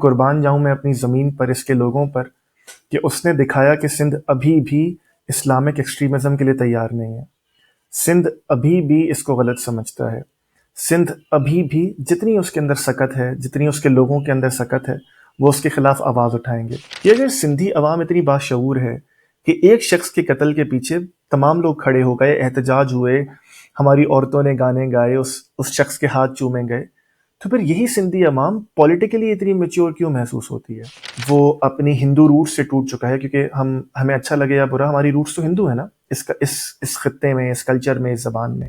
قربان جاؤں میں اپنی زمین پر اس کے لوگوں پر کہ اس نے دکھایا کہ سندھ ابھی بھی اسلامک ایکسٹریمزم کے لیے تیار نہیں ہے۔ سندھ ابھی بھی اس کو غلط سمجھتا ہے۔ سندھ ابھی بھی جتنی اس کے اندر سکت ہے، جتنی اس کے لوگوں کے اندر سکت ہے، وہ اس کے خلاف آواز اٹھائیں گے۔ کہ اگر سندھی عوام اتنی باشعور ہے کہ ایک شخص کے قتل کے پیچھے تمام لوگ کھڑے ہو گئے، احتجاج ہوئے، ہماری عورتوں نے گانے گائے، اس شخص کے ہاتھ چومے گئے، تو پھر یہی سندھی عوام پولیٹیکلی اتنی میچور کیوں محسوس ہوتی ہے؟ وہ اپنی ہندو روٹ سے ٹوٹ چکا ہے، کیونکہ ہمیں اچھا لگے یا برا ہماری روٹس تو ہندو ہے نا، اس خطے میں، اس کلچر میں، اس زبان میں۔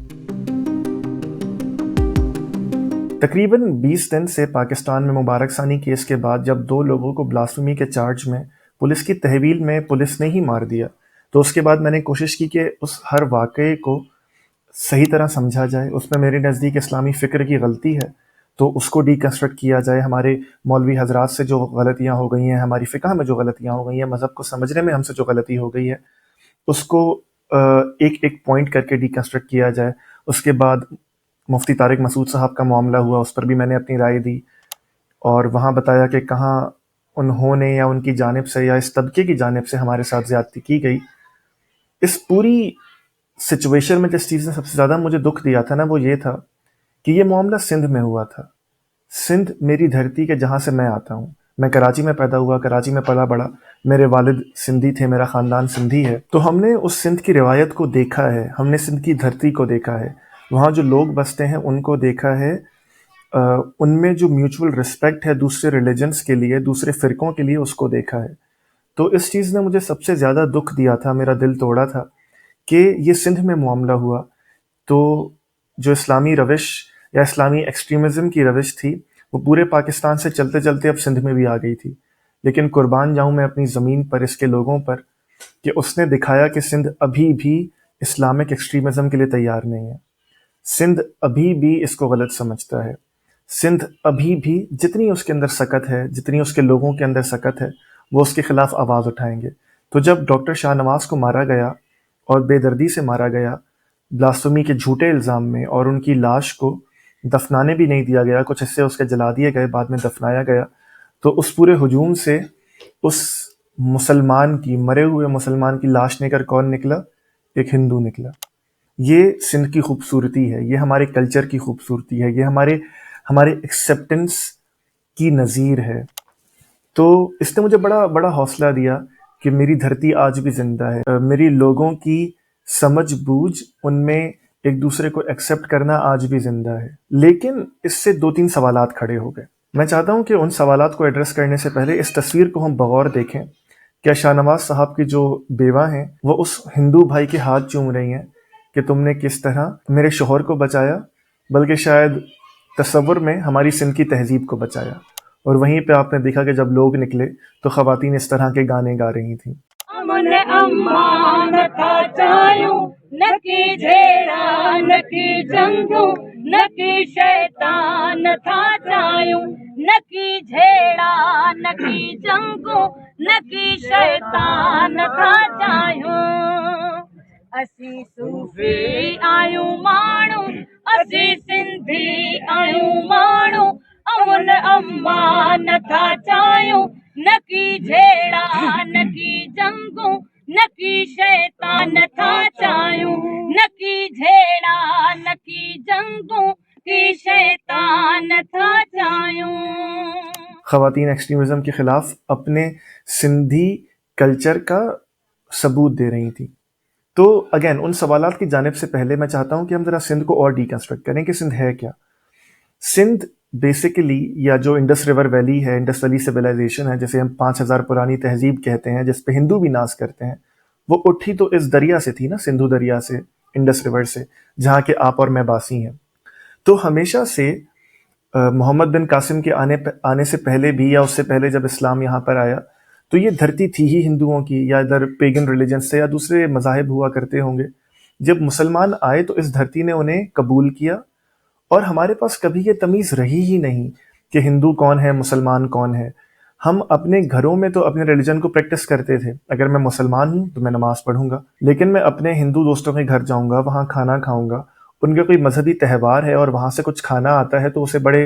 تقریباً 20 دن سے پاکستان میں مبارک ثانی کیس کے بعد جب 2 لوگوں کو بلاسفیمی کے چارج میں پولیس کی تحویل میں پولیس نے ہی مار دیا، تو اس کے بعد میں نے کوشش کی کہ اس ہر واقعے کو صحیح طرح سمجھا جائے۔ اس میں میرے نزدیک اسلامی فکر کی غلطی ہے تو اس کو ڈی کنسٹرکٹ کیا جائے، ہمارے مولوی حضرات سے جو غلطیاں ہو گئی ہیں، ہماری فقہ میں جو غلطیاں ہو گئی ہیں، مذہب کو سمجھنے میں ہم سے جو غلطی ہو گئی ہے، اس کو ایک ایک پوائنٹ کر کے ڈی کنسٹرکٹ کیا جائے۔ اس کے بعد مفتی طارق مسعود صاحب کا معاملہ ہوا، اس پر بھی میں نے اپنی رائے دی اور وہاں بتایا کہ کہاں انہوں نے یا ان کی جانب سے یا اس طبقے کی جانب سے ہمارے ساتھ زیادتی کی گئی۔ اس پوری سچویشن میں جس چیز نے سب سے زیادہ مجھے دکھ دیا تھا نا، وہ یہ تھا کہ یہ معاملہ سندھ میں ہوا تھا۔ سندھ میری دھرتی کے جہاں سے میں آتا ہوں، میں کراچی میں پیدا ہوا، کراچی میں پلا بڑا، میرے والد سندھی تھے، میرا خاندان سندھی ہے، تو ہم نے اس سندھ کی روایت کو دیکھا ہے، ہم نے سندھ کی دھرتی کو دیکھا ہے، وہاں جو لوگ بستے ہیں ان کو دیکھا ہے، ان میں جو میوچول رسپیکٹ ہے دوسرے ریلیجنز کے لیے، دوسرے فرقوں کے لیے، اس کو دیکھا ہے۔ تو اس چیز نے مجھے سب سے زیادہ دکھ دیا تھا، میرا دل توڑا تھا کہ یہ سندھ میں معاملہ ہوا، تو جو اسلامی روش یا اسلامی ایکسٹریمزم کی روش تھی وہ پورے پاکستان سے چلتے چلتے اب سندھ میں بھی آ گئی تھی۔ لیکن قربان جاؤں میں اپنی زمین پر اس کے لوگوں پر کہ اس نے دکھایا کہ سندھ ابھی بھی اسلامک ایکسٹریمزم کے لیے تیار نہیں ہے۔ سندھ ابھی بھی اس کو غلط سمجھتا ہے۔ سندھ ابھی بھی جتنی اس کے اندر سکت ہے، جتنی اس کے لوگوں کے اندر سکت ہے، وہ اس کے خلاف آواز اٹھائیں گے۔ تو جب ڈاکٹر شاہ نواز کو مارا گیا اور بے دردی سے مارا گیا بلاسفیمی کے جھوٹے الزام میں، اور ان کی لاش کو دفنانے بھی نہیں دیا گیا، کچھ حصے اس کے جلا دیے گئے، بعد میں دفنایا گیا، تو اس پورے ہجوم سے اس مسلمان کی، مرے ہوئے مسلمان کی لاش نکل کون نکلا؟ ایک ہندو نکلا۔ یہ سندھ کی خوبصورتی ہے، یہ ہمارے کلچر کی خوبصورتی ہے، یہ ہمارے ایکسیپٹنس کی نظیر ہے۔ تو اس نے مجھے بڑا حوصلہ دیا کہ میری دھرتی آج بھی زندہ ہے، میری لوگوں کی سمجھ بوجھ، ان میں ایک دوسرے کو ایکسیپٹ کرنا آج بھی زندہ ہے۔ لیکن اس سے 2-3 سوالات کھڑے ہو گئے۔ میں چاہتا ہوں کہ ان سوالات کو ایڈریس کرنے سے پہلے اس تصویر کو ہم بغور دیکھیں۔ کیا شاہ نواز صاحب کی جو بیوہ ہیں وہ اس ہندو بھائی کے ہاتھ چوم رہی ہیں کہ تم نے کس طرح میرے شوہر کو بچایا، بلکہ شاید تصور میں ہماری سندھ کی تہذیب کو بچایا؟ اور وہیں پہ آپ نے دیکھا کہ جب لوگ نکلے تو خواتین اس طرح کے گانے گا رہی تھیں۔ امن امان تھا چاہیوں، نہ کی جھیڑا نہ کی جنگوں، نہ کی شیطان تھا چاہیوں، نہ کی جھیڑا نہ کی جنگوں، نہ کی شیطان تھا چاہیوں۔ اسی صوفی آیوں مانو، اسی سندھی آیوں مانو، امن امان تھا چاہیوں، نہ کی جھیڑا نہ کی جنگوں، نہ کی شیطان تھا چاہیوں، نہ کی جھیڑا نہ کی جنگوں، کی شیطان تھا چاہیوں۔ خواتین ایکسٹریمزم کے خلاف اپنے سندھی کلچر کا ثبوت دے رہی تھی۔ تو اگین ان سوالات کی جانب سے پہلے میں چاہتا ہوں کہ ہم ذرا سندھ کو اور ڈی کنسٹرکٹ کریں کہ سندھ ہے کیا۔ سندھ بیسیکلی، یا جو انڈس ریور ویلی ہے، انڈس ویلی سویلائزیشن ہے، جسے ہم 5000 پرانی تہذیب کہتے ہیں، جس پہ ہندو بھی ناز کرتے ہیں، وہ اٹھی تو اس دریا سے تھی نا، سندھو دریا سے، انڈس ریور سے، جہاں کے آپ اور میں باسی ہیں۔ تو ہمیشہ سے محمد بن قاسم کے آنے سے پہلے بھی، یا اس سے پہلے جب اسلام یہاں پر آیا، تو یہ دھرتی تھی ہی ہندوؤں کی، یا ادھر پیگن ریلیجن سے یا دوسرے مذاہب ہوا کرتے ہوں گے۔ جب مسلمان آئے تو اس دھرتی نے انہیں قبول کیا، اور ہمارے پاس کبھی یہ تمیز رہی ہی نہیں کہ ہندو کون ہے، مسلمان کون ہے۔ ہم اپنے گھروں میں تو اپنے ریلیجن کو پریکٹس کرتے تھے، اگر میں مسلمان ہوں تو میں نماز پڑھوں گا، لیکن میں اپنے ہندو دوستوں کے گھر جاؤں گا، وہاں کھانا کھاؤں گا، ان کا کوئی مذہبی تہوار ہے اور وہاں سے کچھ کھانا آتا ہے تو اسے بڑے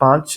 5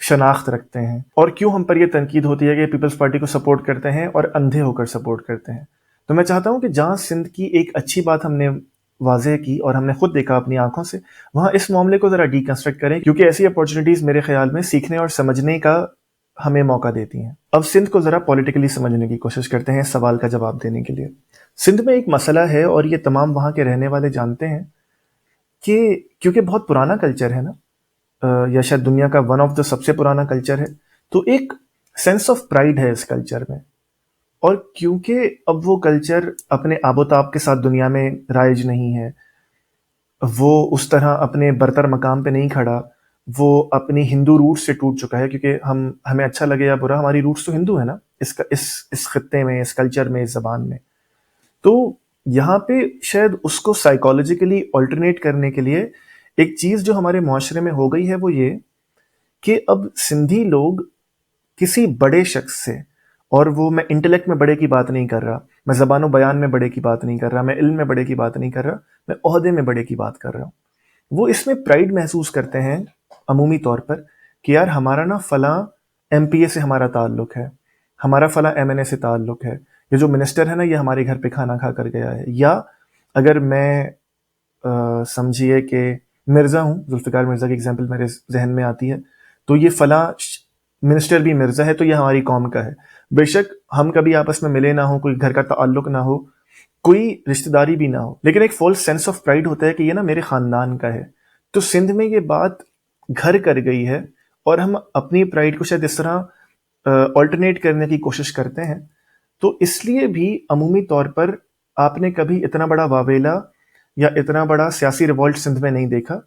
شناخت رکھتے ہیں، اور کیوں ہم پر یہ تنقید ہوتی ہے کہ پیپلز پارٹی کو سپورٹ کرتے ہیں اور اندھے ہو کر سپورٹ کرتے ہیں. تو میں چاہتا ہوں کہ جہاں سندھ کی ایک اچھی بات ہم نے واضح کی اور ہم نے خود دیکھا اپنی آنکھوں سے، وہاں اس معاملے کو ذرا ڈی کنسٹرکٹ کریں، کیونکہ ایسی اپارچونیٹیز میرے خیال میں سیکھنے اور سمجھنے کا ہمیں موقع دیتی ہیں. اب سندھ کو ذرا پولیٹیکلی سمجھنے کی کوشش کرتے ہیں اس سوال کا جواب دینے کے لیے. سندھ میں ایک مسئلہ ہے اور یہ تمام وہاں کے رہنے والے جانتے ہیں کہ کیونکہ بہت پرانا کلچر ہے نا، یا شاید دنیا کا ون آف دا سب سے پرانا کلچر ہے، تو ایک سینس آف پرائیڈ ہے اس کلچر میں. اور کیونکہ اب وہ کلچر اپنے آب و تاب کے ساتھ دنیا میں رائج نہیں ہے، وہ اس طرح اپنے برتر مقام پہ نہیں کھڑا، وہ اپنی ہندو روٹس سے ٹوٹ چکا ہے. کیونکہ ہمیں اچھا لگے یا برا، ہماری روٹس تو ہندو ہے نا، اس خطے میں، اس کلچر میں، اس زبان میں. تو یہاں پہ شاید اس کو سائیکالوجیکلی آلٹرنیٹ کرنے کے لیے ایک چیز جو ہمارے معاشرے میں ہو گئی ہے وہ یہ کہ اب سندھی لوگ کسی بڑے شخص سے، اور وہ میں انٹلیکٹ میں بڑے کی بات نہیں کر رہا، میں زبان و بیان میں بڑے کی بات نہیں کر رہا، میں علم میں بڑے کی بات نہیں کر رہا، میں عہدے میں بڑے کی بات کر رہا ہوں. وہ اس میں پرائیڈ محسوس کرتے ہیں عمومی طور پر کہ یار ہمارا نا فلاں ایم پی اے سے ہمارا تعلق ہے، ہمارا فلاں ایم این اے سے تعلق ہے، یہ جو منسٹر ہے نا یہ ہمارے گھر پہ کھانا کھا کر گیا ہے. یا اگر میں سمجھیے کہ مرزا ہوں، ذوالفقار مرزا کی اگزامپل میرے ذہن میں آتی ہے، تو یہ فلاں منسٹر بھی مرزا ہے تو یہ ہماری قوم کا ہے. بے شک ہم کبھی آپس میں ملے نہ ہوں، کوئی گھر کا تعلق نہ ہو، کوئی رشتہ داری بھی نہ ہو، لیکن ایک فالس سینس آف پرائیڈ ہوتا ہے کہ یہ نا میرے خاندان کا ہے. تو سندھ میں یہ بات گھر کر گئی ہے اور ہم اپنی پرائیڈ کو شاید اس طرح آلٹرنیٹ کرنے کی کوشش کرتے ہیں. تو اس لیے بھی عمومی طور پر آپ نے کبھی اتنا بڑا واویلا یا اتنا بڑا سیاسی ریوالٹ سندھ میں نہیں دیکھا،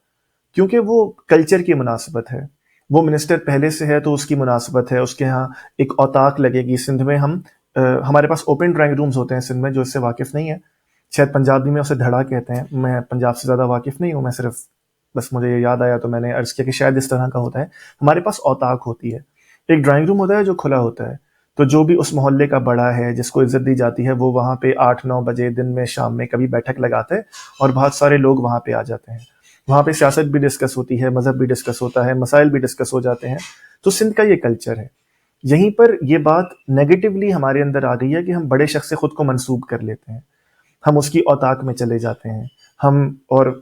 کیونکہ وہ کلچر کی مناسبت ہے. وہ منسٹر پہلے سے ہے تو اس کی مناسبت ہے، اس کے ہاں ایک اوتاق لگے گی. سندھ میں ہمارے پاس اوپن ڈرائنگ رومز ہوتے ہیں سندھ میں، جو اس سے واقف نہیں ہے، شاید پنجابی میں اسے دھڑا کہتے ہیں، میں پنجاب سے زیادہ واقف نہیں ہوں، میں صرف بس مجھے یہ یاد آیا تو میں نے عرض کیا کہ شاید اس طرح کا ہوتا ہے. ہمارے پاس اوتاق ہوتی ہے، ایک ڈرائنگ روم ہوتا ہے جو کھلا ہوتا ہے. تو جو بھی اس محلے کا بڑا ہے جس کو عزت دی جاتی ہے وہ وہاں پہ 8-9 بجے دن میں شام میں کبھی بیٹھک لگاتا ہے اور بہت سارے لوگ وہاں پہ آ جاتے ہیں. وہاں پہ سیاست بھی ڈسکس ہوتی ہے، مذہب بھی ڈسکس ہوتا ہے، مسائل بھی ڈسکس ہو جاتے ہیں. تو سندھ کا یہ کلچر ہے. یہیں پر یہ بات نیگیٹیولی ہمارے اندر آ گئی ہے کہ ہم بڑے شخص سے خود کو منسوب کر لیتے ہیں، ہم اس کی اوتاق میں چلے جاتے ہیں. اور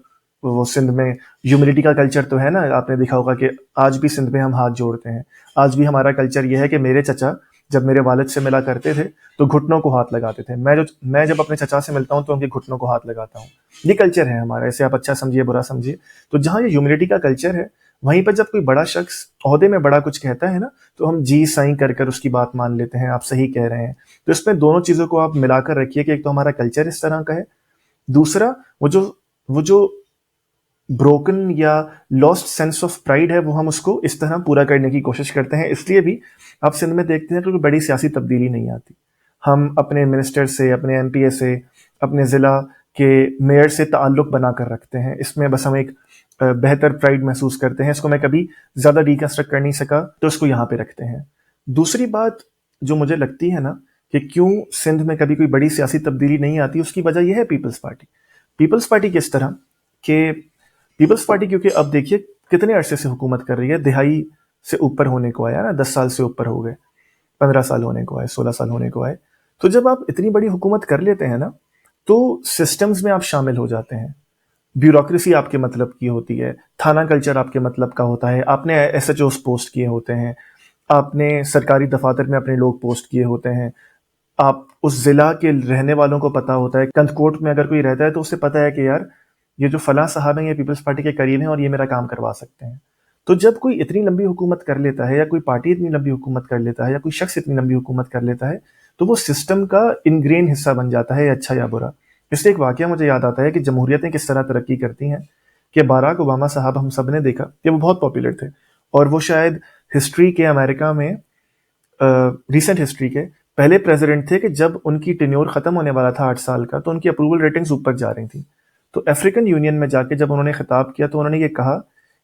وہ سندھ میں ہیوملٹی کا کلچر تو ہے نا، آپ نے دیکھا ہوگا کہ آج بھی سندھ میں ہم ہاتھ جوڑتے ہیں. آج بھی ہمارا کلچر یہ ہے کہ میرے چچا جب میرے والد سے ملا کرتے تھے تو گھٹنوں کو ہاتھ لگاتے تھے. میں جب اپنے چچا سے ملتا ہوں تو ان کے گھٹنوں کو ہاتھ لگاتا ہوں. یہ کلچر ہے ہمارا، اسے آپ اچھا سمجھیے برا سمجھیے. تو جہاں یہ ہیوملٹی کا کلچر ہے، وہیں پر جب کوئی بڑا شخص عہدے میں بڑا کچھ کہتا ہے نا تو ہم جی سائیں کر کر اس کی بات مان لیتے ہیں، آپ صحیح کہہ رہے ہیں. تو اس میں دونوں چیزوں کو آپ ملا کر رکھیے کہ ایک تو ہمارا کلچر اس طرح کا ہے، دوسرا وہ جو بروکن یا لاسٹ سینس آف پرائیڈ ہے وہ ہم اس کو اس طرح پورا کرنے کی کوشش کرتے ہیں. اس لیے بھی آپ سندھ میں دیکھتے ہیں کہ کوئی بڑی سیاسی تبدیلی نہیں آتی. ہم اپنے منسٹر سے، اپنے ایم پی اے سے، اپنے ضلع کے میئر سے تعلق بنا کر رکھتے ہیں. اس میں بس ہم ایک بہتر پرائیڈ محسوس کرتے ہیں. اس کو میں کبھی زیادہ ریکنسٹرکٹ کر نہیں سکا تو اس کو یہاں پہ رکھتے ہیں. دوسری بات جو مجھے لگتی ہے نا کہ کیوں سندھ میں کبھی کوئی بڑی سیاسی تبدیلی نہیں آتی، اس کی وجہ یہ ہے پیپلز پارٹی. پیپلز پارٹی کس طرح کہ پیپلز پارٹی کیونکہ اب دیکھیے کتنے عرصے سے حکومت کر رہی ہے، دہائی سے اوپر ہونے کو آیا نا، 10 سال سے اوپر ہو گئے، 15 سال ہونے کو آئے، 16 سال ہونے کو آئے. تو جب آپ اتنی بڑی حکومت کر لیتے ہیں نا تو سسٹمز میں آپ شامل ہو جاتے ہیں. بیوروکریسی آپ کے مطلب کی ہوتی ہے، تھانہ کلچر آپ کے مطلب کا ہوتا ہے، آپ نے ایس ایچ اوز پوسٹ کیے ہوتے ہیں، آپ نے سرکاری دفاتر میں اپنے لوگ پوسٹ کیے ہوتے ہیں، آپ اس ضلع کے رہنے والوں کو پتہ ہوتا ہے. کندکوٹ میں اگر کوئی رہتا ہے تو اسے پتہ ہے کہ یار یہ جو فلاں صاحب ہیں یہ پیپلز پارٹی کے قریب ہیں اور یہ میرا کام کروا سکتے ہیں. تو جب کوئی اتنی لمبی حکومت کر لیتا ہے، یا کوئی پارٹی اتنی لمبی حکومت کر لیتا ہے، یا کوئی شخص اتنی لمبی حکومت کر لیتا ہے تو وہ سسٹم کا انگرین حصہ بن جاتا ہے، اچھا یا برا. اس لیے ایک واقعہ مجھے یاد آتا ہے کہ جمہوریتیں کس طرح ترقی کرتی ہیں کہ باراک اوباما صاحب ہم سب نے دیکھا کہ وہ بہت پاپولر تھے، اور وہ شاید ہسٹری کے امریکہ میں ریسنٹ ہسٹری کے پہلے پریزیڈنٹ تھے کہ جب ان کی ٹینیور ختم ہونے والا تھا 8 سال کا تو ان کی اپروول ریٹنگز اوپر جا رہی تھیں. تو افریقن یونین میں جا کے جب انہوں نے خطاب کیا تو انہوں نے یہ کہا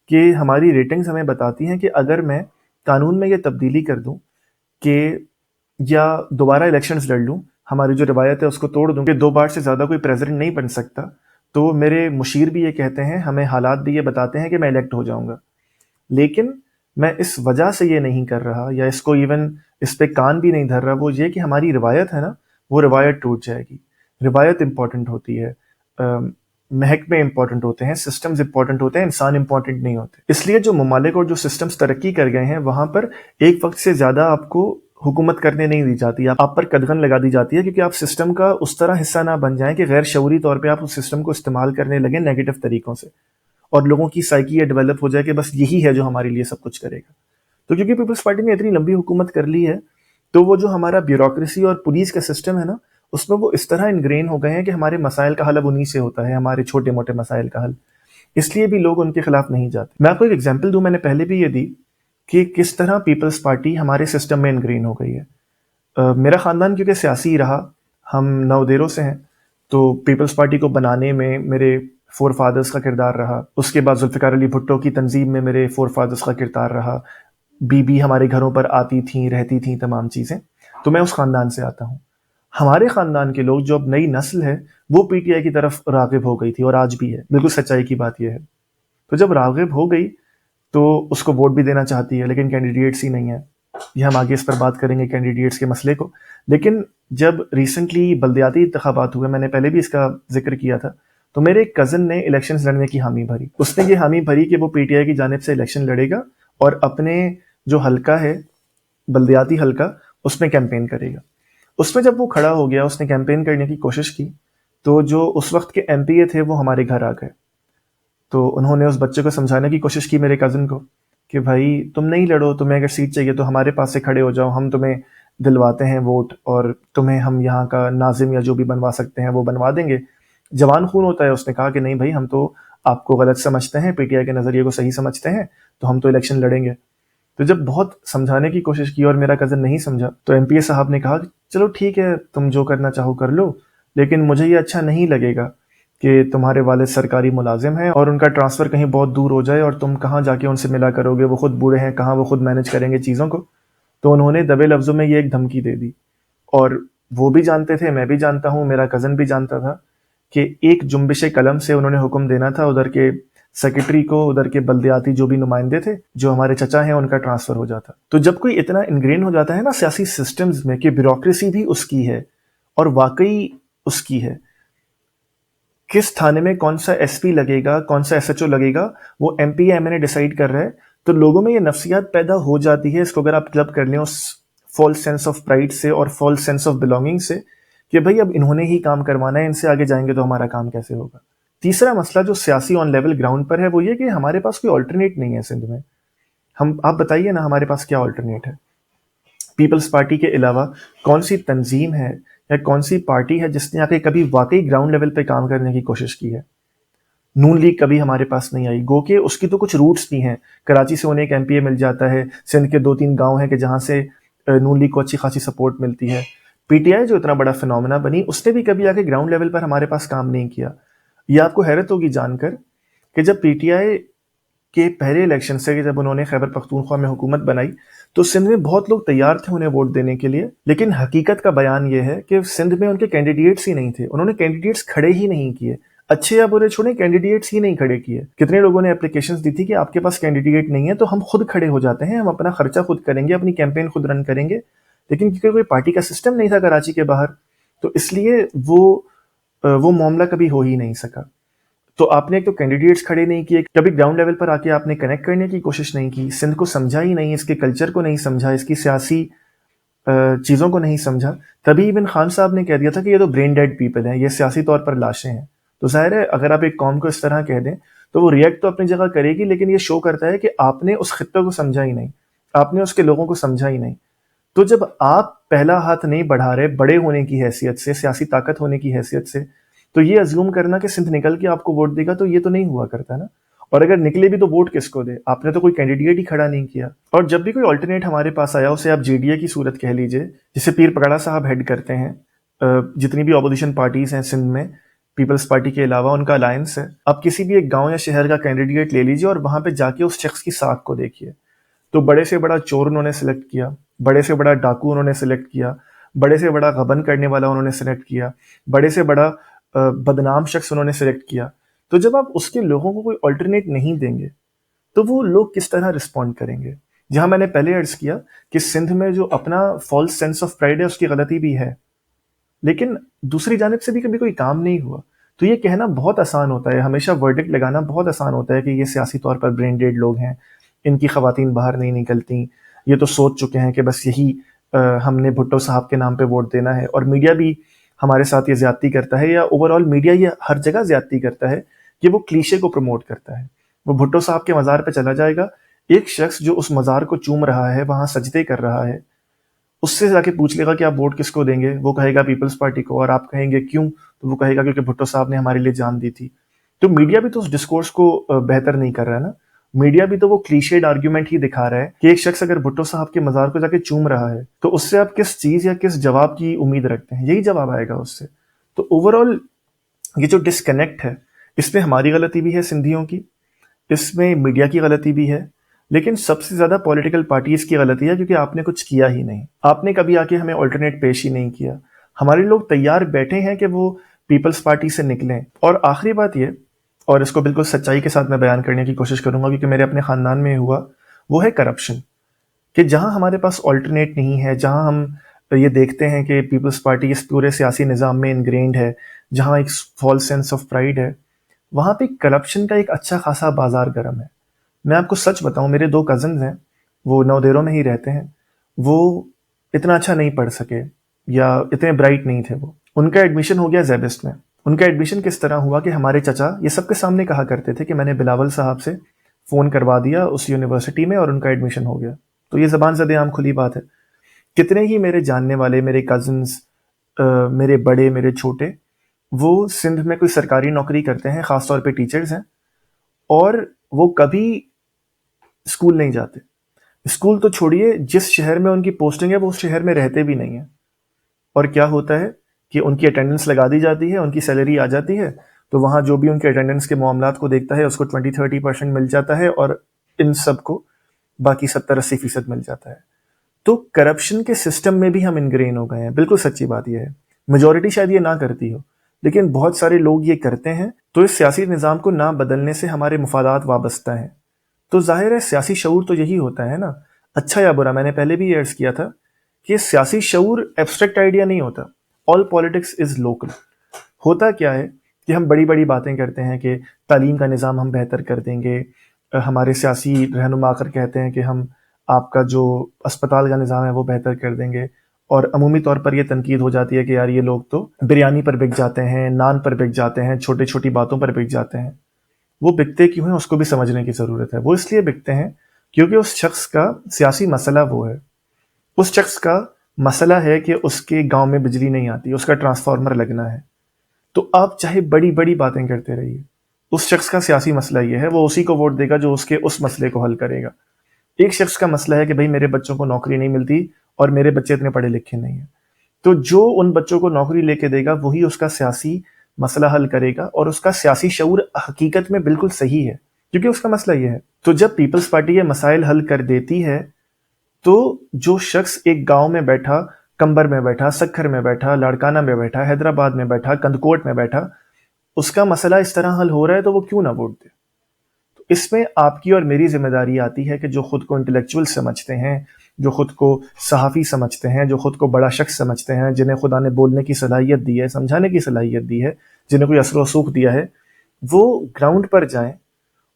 کہ ہماری ریٹنگز ہمیں بتاتی ہیں کہ اگر میں قانون میں یہ تبدیلی کر دوں کہ یا دوبارہ الیکشنز لڑ لوں، ہماری جو روایت ہے اس کو توڑ دوں کہ 2 بار سے زیادہ کوئی پریزیڈنٹ نہیں بن سکتا، تو میرے مشیر بھی یہ کہتے ہیں، ہمیں حالات بھی یہ بتاتے ہیں کہ میں الیکٹ ہو جاؤں گا. لیکن میں اس وجہ سے یہ نہیں کر رہا یا اس کو ایون اس پہ کان بھی نہیں دھر رہا، وہ یہ کہ ہماری روایت ہے نا، وہ روایت ٹوٹ جائے گی. روایت امپورٹنٹ ہوتی ہے، محکمے امپورٹنٹ ہوتے ہیں، سسٹمز امپورٹنٹ ہوتے ہیں، انسان امپورٹنٹ نہیں ہوتے. اس لیے جو ممالک اور جو سسٹمز ترقی کر گئے ہیں وہاں پر ایک وقت سے زیادہ آپ کو حکومت کرنے نہیں دی جاتی، آپ پر قدغن لگا دی جاتی ہے، کیونکہ آپ سسٹم کا اس طرح حصہ نہ بن جائیں کہ غیر شعوری طور پہ آپ اس سسٹم کو استعمال کرنے لگیں نیگیٹو طریقوں سے، اور لوگوں کی سائیکی یہ ڈیولپ ہو جائے کہ بس یہی ہے جو ہمارے لیے سب کچھ کرے گا. تو کیونکہ پیپلز پارٹی نے اتنی لمبی حکومت کر لی ہے، تو وہ جو ہمارا بیوروکریسی اور پولیس کا سسٹم ہے نا، اس میں وہ اس طرح انگرین ہو گئے ہیں کہ ہمارے مسائل کا حل اب انہی سے ہوتا ہے، ہمارے چھوٹے موٹے مسائل کا حل. اس لیے بھی لوگ ان کے خلاف نہیں جاتے. میں آپ کو ایک ایگزامپل دوں، میں نے پہلے بھی یہ دی کہ کس طرح پیپلز پارٹی ہمارے سسٹم میں انگرین ہو گئی ہے. میرا خاندان کیونکہ سیاسی رہا، ہم نودیروں سے ہیں، تو پیپلز پارٹی کو بنانے میں میرے فور فادرز کا کردار رہا. اس کے بعد ذوالفقار علی بھٹو کی تنظیم میں میرے فور فادرز کا کردار رہا. بی ہمارے گھروں پر آتی تھیں، رہتی تھیں، تمام چیزیں. تو میں اس خاندان سے آتا ہوں. ہمارے خاندان کے لوگ جو اب نئی نسل ہے وہ پی ٹی آئی کی طرف راغب ہو گئی تھی، اور آج بھی ہے. بالکل سچائی کی بات یہ ہے. تو جب راغب ہو گئی تو اس کو ووٹ بھی دینا چاہتی ہے، لیکن کینڈیڈیٹس ہی نہیں ہیں. یہ ہم آگے اس پر بات کریں گے کینڈیڈیٹس کے مسئلے کو. لیکن جب ریسنٹلی بلدیاتی انتخابات ہوئے، میں نے پہلے بھی اس کا ذکر کیا تھا، تو میرے ایک کزن نے الیکشنز لڑنے کی حامی بھری. اس نے یہ حامی بھری کہ وہ پی ٹی آئی کی جانب سے الیکشن لڑے گا اور اپنے جو حلقہ ہے، بلدیاتی حلقہ، اس میں کیمپین کرے گا. اس میں جب وہ کھڑا ہو گیا، اس نے کیمپین کرنے کی کوشش کی، تو جو اس وقت کے ایم پی اے تھے وہ ہمارے گھر آ گئے. تو انہوں نے اس بچے کو سمجھانے کی کوشش کی، میرے کزن کو، کہ بھائی تم نہیں لڑو، تمہیں اگر سیٹ چاہیے تو ہمارے پاس سے کھڑے ہو جاؤ، ہم تمہیں دلواتے ہیں ووٹ، اور تمہیں ہم یہاں کا ناظم یا جو بھی بنوا سکتے ہیں وہ بنوا دیں گے. جوان خون ہوتا ہے. اس نے کہا کہ نہیں بھائی، ہم تو آپ کو غلط سمجھتے ہیں، پی ٹی آئی کے نظریے کو صحیح سمجھتے ہیں، تو ہم تو الیکشن لڑیں گے. تو جب بہت سمجھانے کی کوشش کی اور میرا کزن نہیں سمجھا، تو ایم پی اے صاحب نے کہا کہ چلو ٹھیک ہے، تم جو کرنا چاہو کر لو، لیکن مجھے یہ اچھا نہیں لگے گا کہ تمہارے والد سرکاری ملازم ہیں اور ان کا ٹرانسفر کہیں بہت دور ہو جائے اور تم کہاں جا کے ان سے ملا کرو گے، وہ خود بوڑھے ہیں، کہاں وہ خود مینج کریں گے چیزوں کو. تو انہوں نے دبے لفظوں میں یہ ایک دھمکی دے دی. اور وہ بھی جانتے تھے، میں بھی جانتا ہوں، میرا کزن بھی جانتا تھا کہ ایک جنبش قلم سے انہوں نے حکم دینا تھا ادھر کے سیکرٹری کو، ادھر کے بلدیاتی جو بھی نمائندے تھے، جو ہمارے چچا ہیں، ان کا ٹرانسفر ہو جاتا. تو جب کوئی اتنا انگرین ہو جاتا ہے نا سیاسی سسٹمز میں کہ بیوروکریسی بھی اس کی ہے اور واقعی اس کی ہے، کس تھانے میں کون سا ایس پی لگے گا، کون سا ایس ایچ او لگے گا، وہ ایم پی ایم نے ڈیسائیڈ کر رہا ہے، تو لوگوں میں یہ نفسیات پیدا ہو جاتی ہے. اس کو اگر آپ کلب کر لیں اس فالس سینس آف پرائڈ سے اور فالس سینس آف بلونگنگ سے، کہ بھئی اب انہوں نے ہی کام کروانا ہے، ان سے آگے جائیں گے تو ہمارا کام کیسے ہوگا. تیسرا مسئلہ جو سیاسی آن لیول گراؤنڈ پر ہے وہ یہ کہ ہمارے پاس کوئی آلٹرنیٹ نہیں ہے سندھ میں. آپ بتائیے نا، ہمارے پاس کیا آلٹرنیٹ ہے؟ پیپلز پارٹی کے علاوہ کون سی تنظیم ہے یا کون سی پارٹی ہے جس نے آ کے کبھی واقعی گراؤنڈ لیول پہ کام کرنے کی کوشش کی ہے؟ نون لیگ کبھی ہمارے پاس نہیں آئی، گو کہ اس کی تو کچھ روٹس بھی ہیں. کراچی سے انہیں ایک ایم پی اے مل جاتا ہے، سندھ کے 2-3 گاؤں ہیں کہ جہاں سے نون لیگ کو اچھی خاصی سپورٹ ملتی ہے. پی ٹی آئی جو اتنا بڑا فنومنا بنی، اس نے بھی کبھی آ کے گراؤنڈ لیول پر ہمارے پاس کام نہیں کیا. یہ آپ کو حیرت ہوگی جان کر کہ جب پی ٹی آئی کے پہلے الیکشن سے جب انہوں نے خیبر پختونخوا میں حکومت بنائی، تو سندھ میں بہت لوگ تیار تھے انہیں ووٹ دینے کے لیے، لیکن حقیقت کا بیان یہ ہے کہ سندھ میں ان کے کینڈیڈیٹس ہی نہیں تھے. انہوں نے کینڈیڈیٹس کھڑے ہی نہیں کیے، اچھے یا برے چھوڑیں، کینڈیڈیٹس ہی نہیں کھڑے کیے. کتنے لوگوں نے اپلیکیشنز دی تھی کہ آپ کے پاس کینڈیڈیٹ نہیں ہے تو ہم خود کھڑے ہو جاتے ہیں، ہم اپنا خرچہ خود کریں گے، اپنی کیمپین خود رن کریں گے. لیکن کیونکہ کوئی پارٹی کا سسٹم نہیں تھا کراچی کے باہر، تو اس لیے وہ معاملہ کبھی ہو ہی نہیں سکا. تو آپ نے ایک تو کینڈیڈیٹس کھڑے نہیں کیے، کبھی گراؤنڈ لیول پر آ کے آپ نے کنیکٹ کرنے کی کوشش نہیں کی، سندھ کو سمجھا ہی نہیں، اس کے کلچر کو نہیں سمجھا، اس کی سیاسی چیزوں کو نہیں سمجھا. تبھی ایون خان صاحب نے کہہ دیا تھا کہ یہ تو برین ڈیڈ پیپل ہیں، یہ سیاسی طور پر لاشیں ہیں. تو ظاہر ہے اگر آپ ایک قوم کو اس طرح کہہ دیں تو وہ ریئیکٹ تو اپنی جگہ کرے گی، لیکن یہ شو کرتا ہے کہ آپ نے اس خطے کو سمجھا ہی نہیں، آپ نے اس کے لوگوں کو سمجھا ہی نہیں. تو جب آپ پہلا ہاتھ نہیں بڑھا رہے بڑے ہونے کی حیثیت سے، سیاسی طاقت ہونے کی حیثیت سے، تو یہ ازیوم کرنا کہ سندھ نکل کے آپ کو ووٹ دے گا، تو یہ تو نہیں ہوا کرتا نا. اور اگر نکلے بھی تو ووٹ کس کو دے؟ آپ نے تو کوئی کینڈیڈیٹ ہی کھڑا نہیں کیا. اور جب بھی کوئی آلٹرنیٹ ہمارے پاس آیا، اسے آپ جے ڈی اے کی صورت کہہ لیجئے، جسے پیر پگڑا صاحب ہیڈ کرتے ہیں. جتنی بھی اپوزیشن پارٹیز ہیں سندھ میں پیپلز پارٹی کے علاوہ، ان کا الائنس ہے. آپ کسی بھی ایک گاؤں یا شہر کا کینڈیڈیٹ لے لیجئے اور وہاں پہ جا کے اس شخص کی ساکھ کو دیکھیے. تو بڑے سے بڑا چور انہوں نے سلیکٹ کیا، بڑے سے بڑا ڈاکو انہوں نے سلیکٹ کیا، بڑے سے بڑا غبن کرنے والا انہوں نے سلیکٹ کیا، بڑے سے بڑا بدنام شخص انہوں نے سلیکٹ کیا. تو جب آپ اس کے لوگوں کو کوئی آلٹرنیٹ نہیں دیں گے تو وہ لوگ کس طرح رسپونڈ کریں گے؟ جہاں میں نے پہلے عرض کیا کہ سندھ میں جو اپنا فالس سینس آف پرائڈ ہے اس کی غلطی بھی ہے، لیکن دوسری جانب سے بھی کبھی کوئی کام نہیں ہوا. تو یہ کہنا بہت آسان ہوتا ہے، ہمیشہ ورڈکٹ لگانا بہت آسان ہوتا ہے کہ یہ سیاسی طور پر برین ڈیڈ لوگ ہیں، ان کی خواتین باہر نہیں نکلتی، یہ تو سوچ چکے ہیں کہ بس یہی ہم نے بھٹو صاحب کے نام پہ ووٹ دینا ہے. اور میڈیا بھی ہمارے ساتھ یہ زیادتی کرتا ہے، یا اوور آل میڈیا یہ ہر جگہ زیادتی کرتا ہے کہ وہ کلیشے کو پروموٹ کرتا ہے. وہ بھٹو صاحب کے مزار پہ چلا جائے گا، ایک شخص جو اس مزار کو چوم رہا ہے، وہاں سجدے کر رہا ہے، اس سے جا کے پوچھ لے گا کہ آپ ووٹ کس کو دیں گے، وہ کہے گا پیپلز پارٹی کو، اور آپ کہیں گے کیوں، تو وہ کہے گا کیونکہ بھٹو صاحب نے ہمارے لیے جان دی تھی. تو میڈیا بھی تو اس ڈسکورس کو بہتر نہیں کر رہا ہے نا. میڈیا بھی تو وہ کلیشیڈ آرگیومنٹ ہی دکھا رہا ہے کہ ایک شخص اگر بھٹو صاحب کے مزار کو جا کے چوم رہا ہے تو اس سے آپ کس چیز یا کس جواب کی امید رکھتے ہیں، یہی جواب آئے گا اس سے. تو اوور آل یہ جو ڈسکنیکٹ ہے، اس میں ہماری غلطی بھی ہے سندھیوں کی، اس میں میڈیا کی غلطی بھی ہے، لیکن سب سے زیادہ پولیٹیکل پارٹیز کی غلطی ہے کیونکہ آپ نے کچھ کیا ہی نہیں. آپ نے کبھی آ کے ہمیں آلٹرنیٹ پیش ہی نہیں کیا. ہمارے لوگ تیار بیٹھے ہیں کہ وہ پیپلز پارٹی سے نکلیں. اور آخری بات یہ، اور اس کو بالکل سچائی کے ساتھ میں بیان کرنے کی کوشش کروں گا کیونکہ میرے اپنے خاندان میں ہوا، وہ ہے کرپشن. کہ جہاں ہمارے پاس آلٹرنیٹ نہیں ہے، جہاں ہم یہ دیکھتے ہیں کہ پیپلز پارٹی اس پورے سیاسی نظام میں انگرینڈ ہے، جہاں ایک فالس سینس آف پرائڈ ہے، وہاں پہ کرپشن کا ایک اچھا خاصا بازار گرم ہے. میں آپ کو سچ بتاؤں، میرے 2 کزنز ہیں، وہ نودیروں میں ہی رہتے ہیں، وہ اتنا اچھا نہیں پڑھ سکے یا اتنے برائٹ نہیں تھے. وہ ان کا ایڈمیشن ہو گیا زیبسٹ میں. ان کا ایڈمیشن کس طرح ہوا کہ ہمارے چچا یہ سب کے سامنے کہا کرتے تھے کہ میں نے بلاول صاحب سے فون کروا دیا اس یونیورسٹی میں اور ان کا ایڈمیشن ہو گیا. تو یہ زبان زد عام کھلی بات ہے. کتنے ہی میرے جاننے والے، میرے کزنز، میرے بڑے، میرے چھوٹے، وہ سندھ میں کوئی سرکاری نوکری کرتے ہیں، خاص طور پہ ٹیچرز ہیں، اور وہ کبھی اسکول نہیں جاتے. اسکول تو چھوڑیے، جس شہر میں ان کی پوسٹنگ ہے وہ اس شہر میں رہتے بھی نہیں ہیں. اور کیا ہوتا ہے کہ ان کی اٹینڈنس لگا دی جاتی ہے، ان کی سیلری آ جاتی ہے، تو وہاں جو بھی ان کے اٹینڈنس کے معاملات کو دیکھتا ہے اس کو 20-30% مل جاتا ہے، اور ان سب کو باقی 70-80% مل جاتا ہے. تو کرپشن کے سسٹم میں بھی ہم انگرین ہو گئے ہیں. بالکل سچی بات یہ ہے. میجورٹی شاید یہ نہ کرتی ہو، لیکن بہت سارے لوگ یہ کرتے ہیں. تو اس سیاسی نظام کو نہ بدلنے سے ہمارے مفادات وابستہ ہیں. تو ظاہر ہے سیاسی شعور تو یہی ہوتا ہے نا، اچھا یا برا. میں نے پہلے بھی یہ عرض کیا تھا کہ سیاسی شعور ایبسٹریکٹ آئیڈیا نہیں ہوتا. آل پالیٹکس از لوکل. ہوتا کیا ہے کہ ہم بڑی بڑی باتیں کرتے ہیں کہ تعلیم کا نظام ہم بہتر کر دیں گے. ہمارے سیاسی رہنما کر کہتے ہیں کہ ہم آپ کا جو اسپتال کا نظام ہے وہ بہتر کر دیں گے، اور عمومی طور پر یہ تنقید ہو جاتی ہے کہ یار یہ لوگ تو بریانی پر بک جاتے ہیں، نان پر بک جاتے ہیں، چھوٹی چھوٹی باتوں پر بک جاتے ہیں. وہ بکتے کیوں ہیں اس کو بھی سمجھنے کی ضرورت ہے. وہ اس لیے بکتے ہیں کیونکہ اس شخص کا سیاسی مسئلہ وہ ہے. اس شخص کا مسئلہ ہے کہ اس کے گاؤں میں بجلی نہیں آتی، اس کا ٹرانسفارمر لگنا ہے. تو آپ چاہے بڑی بڑی باتیں کرتے رہیے، اس شخص کا سیاسی مسئلہ یہ ہے، وہ اسی کو ووٹ دے گا جو اس کے اس مسئلے کو حل کرے گا. ایک شخص کا مسئلہ ہے کہ بھائی میرے بچوں کو نوکری نہیں ملتی اور میرے بچے اتنے پڑھے لکھے نہیں ہیں، تو جو ان بچوں کو نوکری لے کے دے گا وہی اس کا سیاسی مسئلہ حل کرے گا، اور اس کا سیاسی شعور حقیقت میں بالکل صحیح ہے کیونکہ اس کا مسئلہ یہ ہے. تو جب پیپلز پارٹی یہ مسائل حل کر دیتی ہے تو جو شخص ایک گاؤں میں بیٹھا، کمبر میں بیٹھا، سکھر میں بیٹھا، لاڑکانہ میں بیٹھا، حیدرآباد میں بیٹھا، کندکوٹ میں بیٹھا، اس کا مسئلہ اس طرح حل ہو رہا ہے تو وہ کیوں نہ ووٹ دے. تو اس میں آپ کی اور میری ذمہ داری آتی ہے کہ جو خود کو انٹلیکچوئل سمجھتے ہیں، جو خود کو صحافی سمجھتے ہیں، جو خود کو بڑا شخص سمجھتے ہیں، جنہیں خدا نے بولنے کی صلاحیت دی ہے، سمجھانے کی صلاحیت دی ہے، جنہیں کوئی اثر و رسوخ دیا ہے، وہ گراؤنڈ پر جائیں.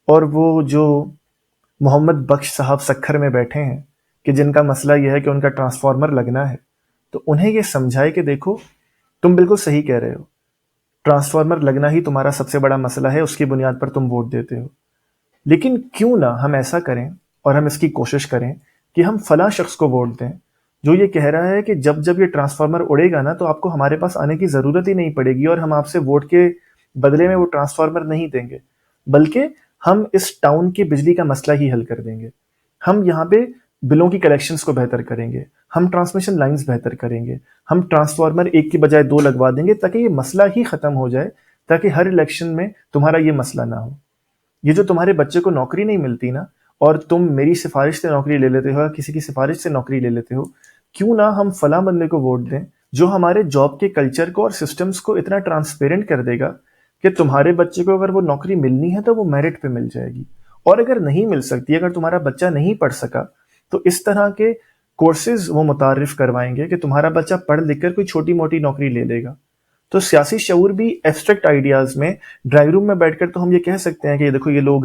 اور وہ جو محمد بخش صاحب سکھر میں بیٹھے ہیں کہ جن کا مسئلہ یہ ہے کہ ان کا ٹرانسفارمر لگنا ہے، تو انہیں یہ سمجھائے کہ دیکھو تم بالکل صحیح کہہ رہے ہو، ٹرانسفارمر لگنا ہی تمہارا سب سے بڑا مسئلہ ہے، اس کی بنیاد پر تم ووٹ دیتے ہو. لیکن کیوں نہ ہم ایسا کریں اور ہم اس کی کوشش کریں کہ ہم فلاں شخص کو ووٹ دیں جو یہ کہہ رہا ہے کہ جب جب یہ ٹرانسفارمر اڑے گا نا تو آپ کو ہمارے پاس آنے کی ضرورت ہی نہیں پڑے گی، اور ہم آپ سے ووٹ کے بدلے میں وہ ٹرانسفارمر نہیں دیں گے، بلکہ ہم اس ٹاؤن کی بجلی کا مسئلہ ہی حل کر دیں گے. ہم یہاں پہ بلوں کی کلیکشنز کو بہتر کریں گے، ہم ٹرانسمیشن لائنز بہتر کریں گے، ہم ٹرانسفارمر ایک کی بجائے 2 لگوا دیں گے تاکہ یہ مسئلہ ہی ختم ہو جائے، تاکہ ہر الیکشن میں تمہارا یہ مسئلہ نہ ہو. یہ جو تمہارے بچے کو نوکری نہیں ملتی نا، اور تم میری سفارش سے نوکری لے لیتے ہو یا کسی کی سفارش سے نوکری لے لیتے ہو، کیوں نہ ہم فلاں بندے کو ووٹ دیں جو ہمارے جاب کے کلچر کو اور سسٹمز کو اتنا ٹرانسپیرنٹ کر دے گا کہ تمہارے بچے کو اگر وہ نوکری ملنی ہے تو وہ میرٹ پہ مل جائے گی، اور اگر نہیں مل سکتی، اگر تمہارا بچہ نہیں پڑھ سکا تو اس طرح کے کورسز وہ متعارف کروائیں گے کہ تمہارا بچہ پڑھ لکھ کر کوئی چھوٹی موٹی نوکری لے لے گا. تو سیاسی شعور بھی ایبسٹریکٹ آئیڈیاز میں ڈرائیو روم میں بیٹھ کر تو ہم یہ کہہ سکتے ہیں کہ دیکھو یہ لوگ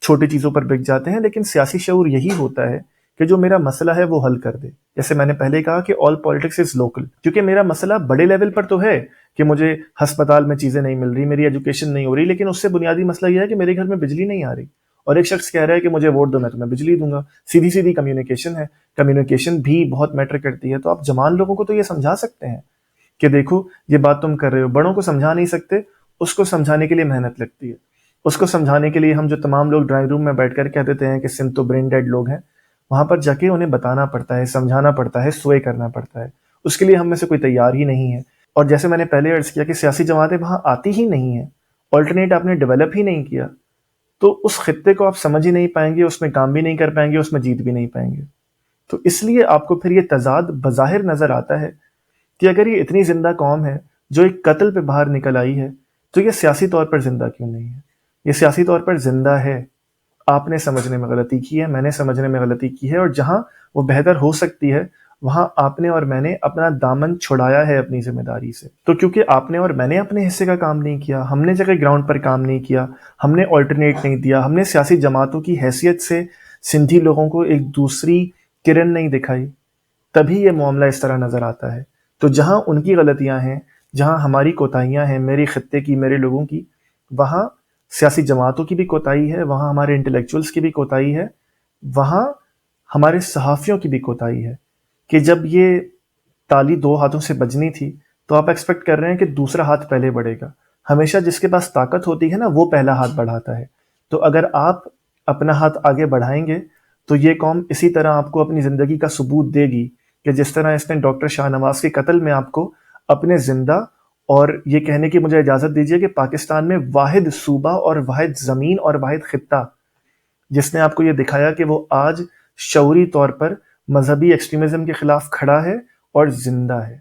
چھوٹی چیزوں پر بک جاتے ہیں، لیکن سیاسی شعور یہی ہوتا ہے کہ جو میرا مسئلہ ہے وہ حل کر دے. جیسے میں نے پہلے کہا کہ آل پالیٹکس از لوکل، کیونکہ میرا مسئلہ بڑے لیول پر تو ہے کہ مجھے ہسپتال میں چیزیں نہیں مل رہی، میری ایجوکیشن نہیں ہو رہی، لیکن اس سے بنیادی مسئلہ یہ ہے کہ میرے گھر میں بجلی نہیں آ رہی، اور ایک شخص کہہ رہا ہے کہ مجھے ووٹ دو میں تمہیں بجلی دوں گا. سیدھی سیدھی کمیونیکیشن ہے. کمیونیکیشن بھی بہت میٹر کرتی ہے. تو آپ جوان لوگوں کو تو یہ سمجھا سکتے ہیں کہ دیکھو یہ بات تم کر رہے ہو. بڑوں کو سمجھا نہیں سکتے، اس کو سمجھانے کے لیے محنت لگتی ہے. اس کو سمجھانے کے لیے ہم جو تمام لوگ ڈرائنگ روم میں بیٹھ کر کہہ دیتے ہیں کہ سندھ تو برین ڈیڈ لوگ ہیں، وہاں پر جا کے انہیں بتانا پڑتا ہے، سمجھانا پڑتا ہے، سوئے کرنا پڑتا ہے. اس کے لیے ہم میں سے کوئی تیار ہی نہیں ہے. اور جیسے میں نے پہلے عرض کیا کہ سیاسی جماعتیں وہاں آتی ہی نہیں ہیں، آلٹرنیٹ آپ نے ڈیولپ ہی نہیں کیا، تو اس خطے کو آپ سمجھ ہی نہیں پائیں گے، اس میں کام بھی نہیں کر پائیں گے، اس میں جیت بھی نہیں پائیں گے. تو اس لیے آپ کو پھر یہ تضاد بظاہر نظر آتا ہے کہ اگر یہ اتنی زندہ قوم ہے جو ایک قتل پہ باہر نکل آئی ہے، تو یہ سیاسی طور پر زندہ کیوں نہیں ہے؟ یہ سیاسی طور پر زندہ ہے. آپ نے سمجھنے میں غلطی کی ہے، میں نے سمجھنے میں غلطی کی ہے، اور جہاں وہ بہتر ہو سکتی ہے وہاں آپ نے اور میں نے اپنا دامن چھڑایا ہے اپنی ذمہ داری سے. تو کیونکہ آپ نے اور میں نے اپنے حصے کا کام نہیں کیا، ہم نے جگہ گراؤنڈ پر کام نہیں کیا، ہم نے آلٹرنیٹ نہیں دیا، ہم نے سیاسی جماعتوں کی حیثیت سے سندھی لوگوں کو ایک دوسری کرن نہیں دکھائی، تبھی یہ معاملہ اس طرح نظر آتا ہے. تو جہاں ان کی غلطیاں ہیں، جہاں ہماری کوتاہیاں ہیں، میرے خطے کی، میرے لوگوں کی، وہاں سیاسی جماعتوں کی بھی کوتاہی ہے، وہاں ہمارے انٹلیکچوئلس کی بھی کوتاہی ہے، وہاں ہمارے صحافیوں کی بھی کوتاہی ہے کہ جب یہ تالی دو ہاتھوں سے بجنی تھی تو آپ ایکسپیکٹ کر رہے ہیں کہ دوسرا ہاتھ پہلے بڑھے گا. ہمیشہ جس کے پاس طاقت ہوتی ہے نا وہ پہلا ہاتھ بڑھاتا ہے. تو اگر آپ اپنا ہاتھ آگے بڑھائیں گے تو یہ قوم اسی طرح آپ کو اپنی زندگی کا ثبوت دے گی کہ جس طرح اس نے ڈاکٹر شاہ نواز کے قتل میں آپ کو اپنے زندہ، اور یہ کہنے کی مجھے اجازت دیجیے کہ پاکستان میں واحد صوبہ اور واحد زمین اور واحد خطہ جس نے آپ کو یہ دکھایا کہ وہ آج شعوری طور پر مذہبی ایکسٹریمزم کے خلاف کھڑا ہے اور زندہ ہے.